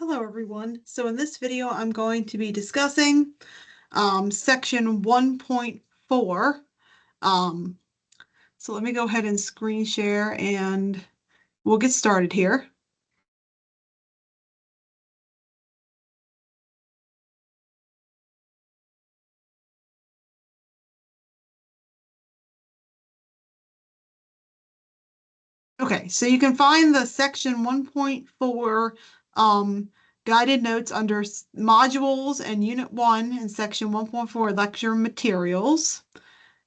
Hello, everyone. So in this video, I'm going to be discussing section 1.4. So let me go ahead and screen share and we'll get started here. Okay, so you can find the section 1.4 guided notes under modules and unit 1 in section 1.4 lecture materials.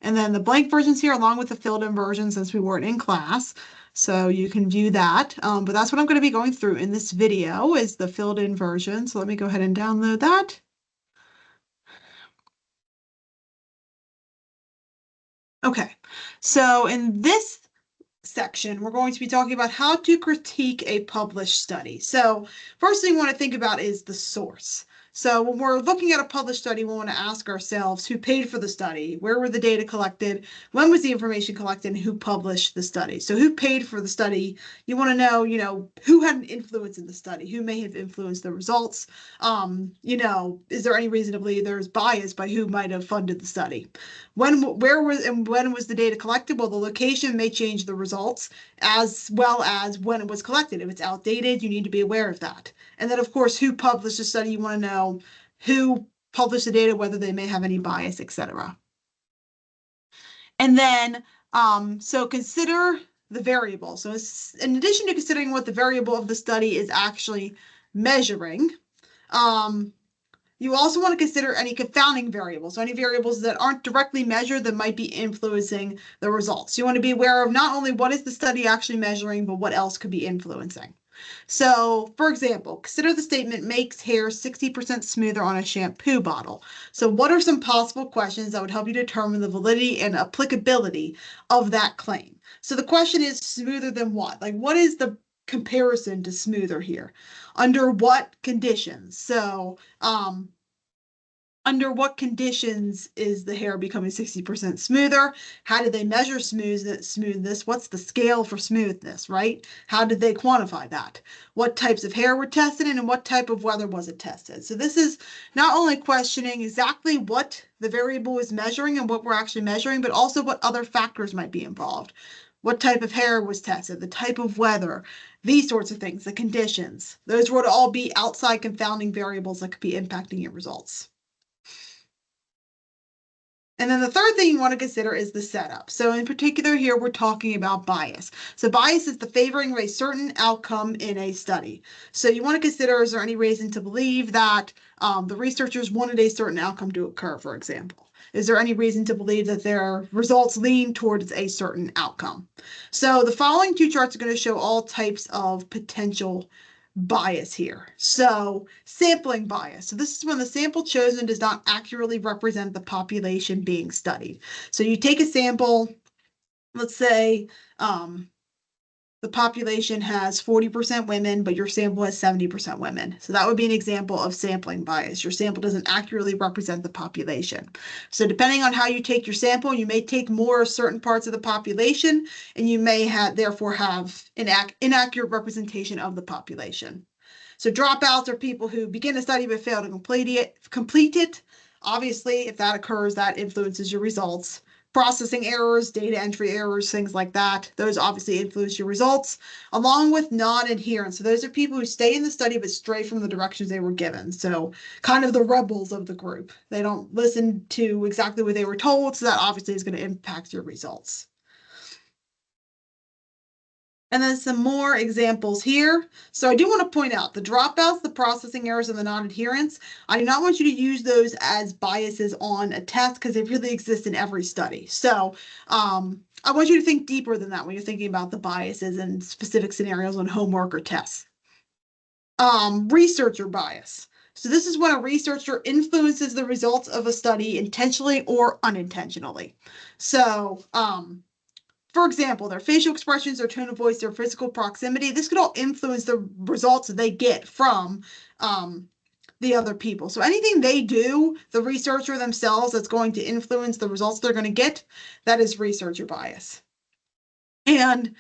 And then the blank versions here along with the filled in version since we weren't in class. So you can view that. But that's what I'm going to be going through in this video is the filled in version. So let me go ahead and download that. Okay, so in this section, we're going to be talking about how to critique a published study. So first thing we want to think about is the source. So when we're looking at a published study, we want to ask ourselves who paid for the study, where were the data collected, when was the information collected, and who published the study. So who paid for the study? You want to know, who had an influence in the study, who may have influenced the results. Is there any reason to believe there's bias by who might have funded the study? When was the data collected? Well, the location may change the results as well as when it was collected. If it's outdated, you need to be aware of that. And then, of course, who published the study? You want to know who published the data, whether they may have any bias, etc. And then, so consider the variable. So in addition to considering what the variable of the study is actually measuring, you also want to consider any confounding variables, so any variables that aren't directly measured that might be influencing the results. You want to be aware of not only what is the study actually measuring, but what else could be influencing. So, for example, consider the statement makes hair 60% smoother on a shampoo bottle. So what are some possible questions that would help you determine the validity and applicability of that claim? So the question is smoother than what? Like, what is the comparison to smoother here? Under what conditions? So, under what conditions is the hair becoming 60% smoother? How did they measure smoothness? What's the scale for smoothness, right? How did they quantify that? What types of hair were tested and in what type of weather was it tested? So this is not only questioning exactly what the variable is measuring and what we're actually measuring, but also what other factors might be involved. What type of hair was tested, the type of weather, these sorts of things, the conditions. Those would all be outside confounding variables that could be impacting your results. And then the third thing you want to consider is the setup. So in particular here, we're talking about bias. So bias is the favoring of a certain outcome in a study. So you want to consider, is there any reason to believe that the researchers wanted a certain outcome to occur, for example? Is there any reason to believe that their results lean towards a certain outcome? So the following two charts are going to show all types of potential bias here. So sampling bias. So this is when the sample chosen does not accurately represent the population being studied. So you take a sample, let's say the population has 40% women, but your sample has 70% women. So that would be an example of sampling bias. Your sample doesn't accurately represent the population. So depending on how you take your sample, you may take more of certain parts of the population, and you may therefore have an inaccurate representation of the population. So dropouts are people who begin a study but fail to complete it. Obviously, if that occurs, that influences your results. Processing errors, data entry errors, things like that. Those obviously influence your results, along with non-adherence. So those are people who stay in the study but stray from the directions they were given. So kind of the rebels of the group. They don't listen to exactly what they were told, so that obviously is going to impact your results. And then some more examples here. So I do want to point out the dropouts, the processing errors, and the non-adherence. I do not want you to use those as biases on a test because they really exist in every study. So I want you to think deeper than that when you're thinking about the biases in specific scenarios on homework or tests. Researcher bias. So this is when a researcher influences the results of a study intentionally or unintentionally. So for example, their facial expressions, their tone of voice, their physical proximity, this could all influence the results that they get from the other people. So anything they do, the researcher themselves, that's going to influence the results they're going to get, that is researcher bias. And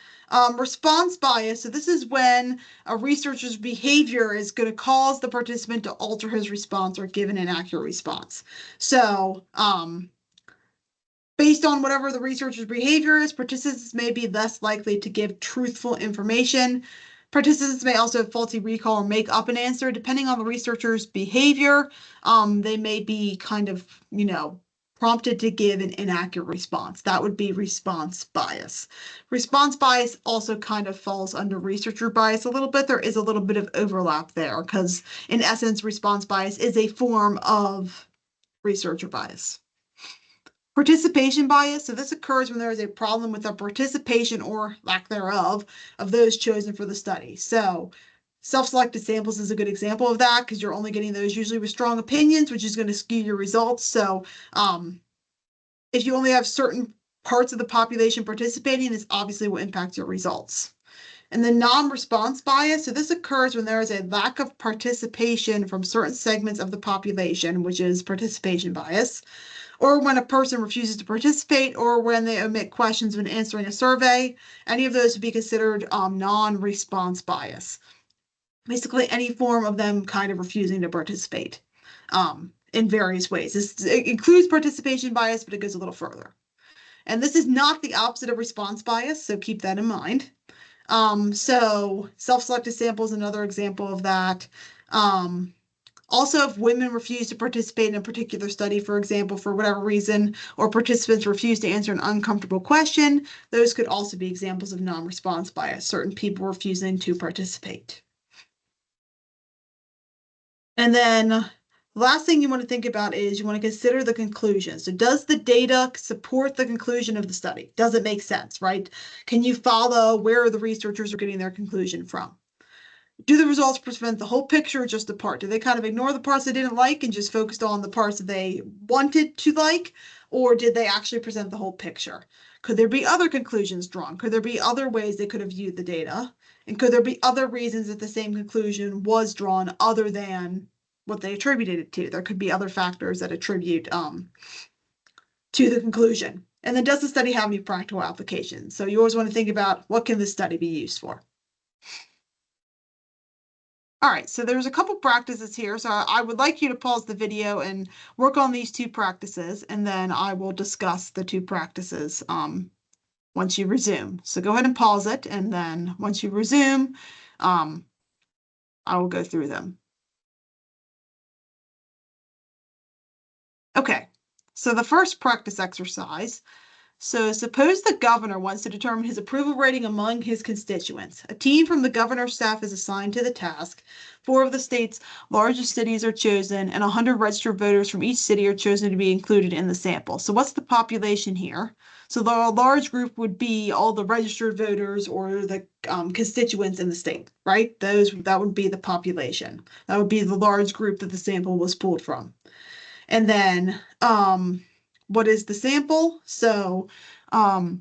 response bias, so this is when a researcher's behavior is going to cause the participant to alter his response or give an inaccurate response. So based on whatever the researcher's behavior is, participants may be less likely to give truthful information. Participants may also have faulty recall or make up an answer. Depending on the researcher's behavior, they may be kind of, prompted to give an inaccurate response. That would be response bias. Response bias also kind of falls under researcher bias a little bit. There is a little bit of overlap there because, in essence, response bias is a form of researcher bias. Participation bias, so this occurs when there is a problem with the participation or lack thereof of those chosen for the study. So self-selected samples is a good example of that because you're only getting those usually with strong opinions, which is going to skew your results. So if you only have certain parts of the population participating, this obviously will impact your results. And then non-response bias, so this occurs when there is a lack of participation from certain segments of the population, which is participation bias, or when a person refuses to participate, or when they omit questions when answering a survey. Any of those would be considered non-response bias. Basically, any form of them kind of refusing to participate in various ways. It includes participation bias, but it goes a little further. And this is not the opposite of response bias, so keep that in mind. So self-selected sample is another example of that. Also, if women refuse to participate in a particular study, for example, for whatever reason, or participants refuse to answer an uncomfortable question, those could also be examples of non-response bias, certain people refusing to participate. And then the last thing you want to think about is you want to consider the conclusion. So does the data support the conclusion of the study? Does it make sense, right? Can you follow where the researchers are getting their conclusion from? Do the results present the whole picture or just a part? Do they kind of ignore the parts they didn't like and just focused on the parts that they wanted to like? Or did they actually present the whole picture? Could there be other conclusions drawn? Could there be other ways they could have viewed the data? And could there be other reasons that the same conclusion was drawn other than what they attributed it to? There could be other factors that attribute to the conclusion. And then does the study have any practical applications? So you always want to think about what can this study be used for? All right, so there's a couple practices here. So I would like you to pause the video and work on these two practices, and then I will discuss the two practices once you resume. So go ahead and pause it, and then once you resume, I will go through them. Okay, so the first practice exercise. So suppose the governor wants to determine his approval rating among his constituents. A team from the governor's staff is assigned to the task. 4 of the state's largest cities are chosen, and 100 registered voters from each city are chosen to be included in the sample. So what's the population here? So the large group would be all the registered voters or the constituents in the state, right? That would be the population. That would be the large group that the sample was pulled from. And then what is the sample? So 4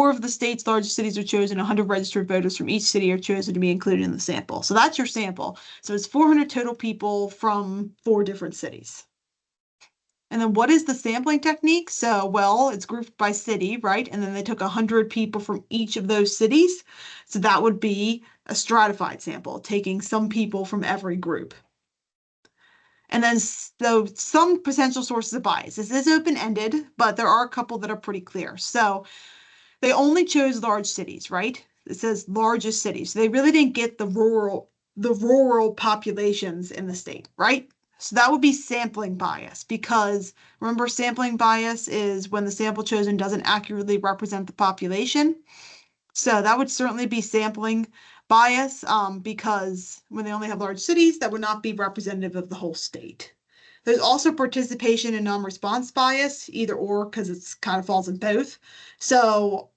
of the state's largest cities are chosen, 100 registered voters from each city are chosen to be included in the sample. So that's your sample. So it's 400 total people from 4 different cities. And then what is the sampling technique? So, well, it's grouped by city, right? And then they took 100 people from each of those cities. So that would be a stratified sample, taking some people from every group. And then so some potential sources of bias. This is open-ended, but there are a couple that are pretty clear. So they only chose large cities, right? It says largest cities. So they really didn't get the rural populations in the state, right? So that would be sampling bias, because remember, sampling bias is when the sample chosen doesn't accurately represent the population. So that would certainly be sampling bias, because when they only have large cities, that would not be representative of the whole state. There's also participation and non-response bias, either or, because it's kind of falls in both. So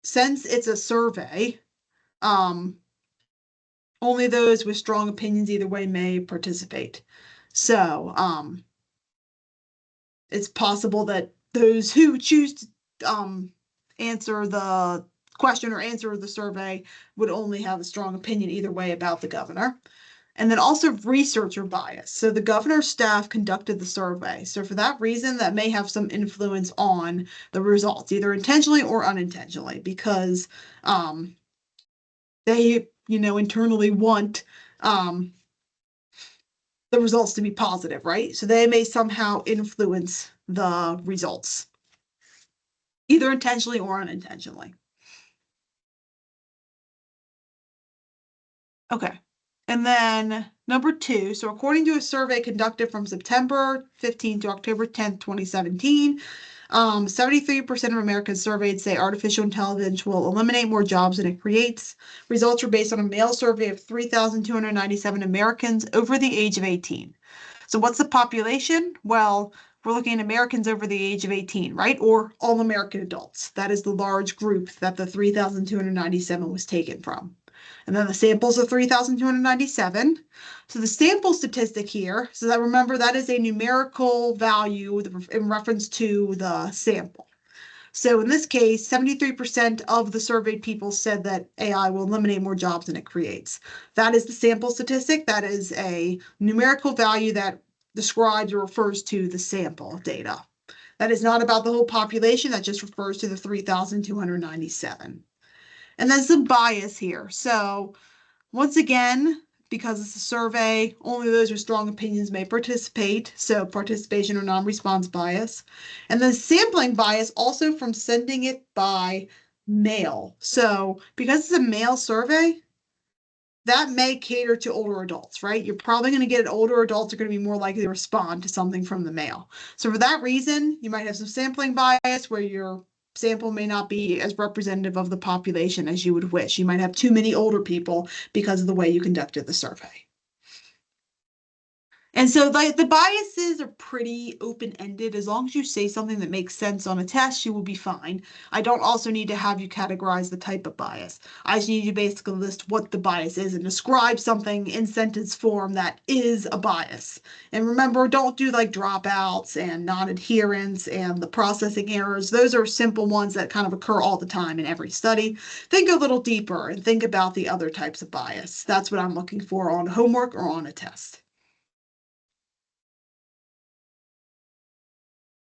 since it's a survey, only those with strong opinions either way may participate. So it's possible that those who choose to answer the question or answer the survey would only have a strong opinion either way about the governor. And then also researcher bias. So the governor's staff conducted the survey. So for that reason, that may have some influence on the results, either intentionally or unintentionally, because they, internally want the results to be positive, right? So they may somehow influence the results, either intentionally or unintentionally. Okay. And then number 2, so according to a survey conducted from September 15th to October 10th, 2017, 73% of Americans surveyed say artificial intelligence will eliminate more jobs than it creates. Results were based on a male survey of 3,297 Americans over the age of 18. So what's the population? Well, we're looking at Americans over the age of 18, right? Or all American adults. That is the large group that the 3,297 was taken from. And then the samples of 3,297. So the sample statistic here, so that remember that is a numerical value in reference to the sample. So in this case, 73% of the surveyed people said that AI will eliminate more jobs than it creates. That is the sample statistic. That is a numerical value that describes or refers to the sample data. That is not about the whole population. That just refers to the 3,297. And then some bias here. So once again, because it's a survey, only those with strong opinions may participate. So participation or non-response bias. And then sampling bias also from sending it by mail. So because it's a mail survey, that may cater to older adults, right? You're probably going to get older adults are going to be more likely to respond to something from the mail. So for that reason, you might have some sampling bias where your sample may not be as representative of the population as you would wish. You might have too many older people because of the way you conducted the survey. And so the biases are pretty open-ended. As long as you say something that makes sense on a test, you will be fine. I don't also need to have you categorize the type of bias. I just need you to basically list what the bias is and describe something in sentence form that is a bias. And remember, don't do like dropouts and non-adherence and the processing errors. Those are simple ones that kind of occur all the time in every study. Think a little deeper and think about the other types of bias. That's what I'm looking for on homework or on a test.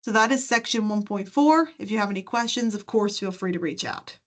So that is section 1.4. If you have any questions, of course, feel free to reach out.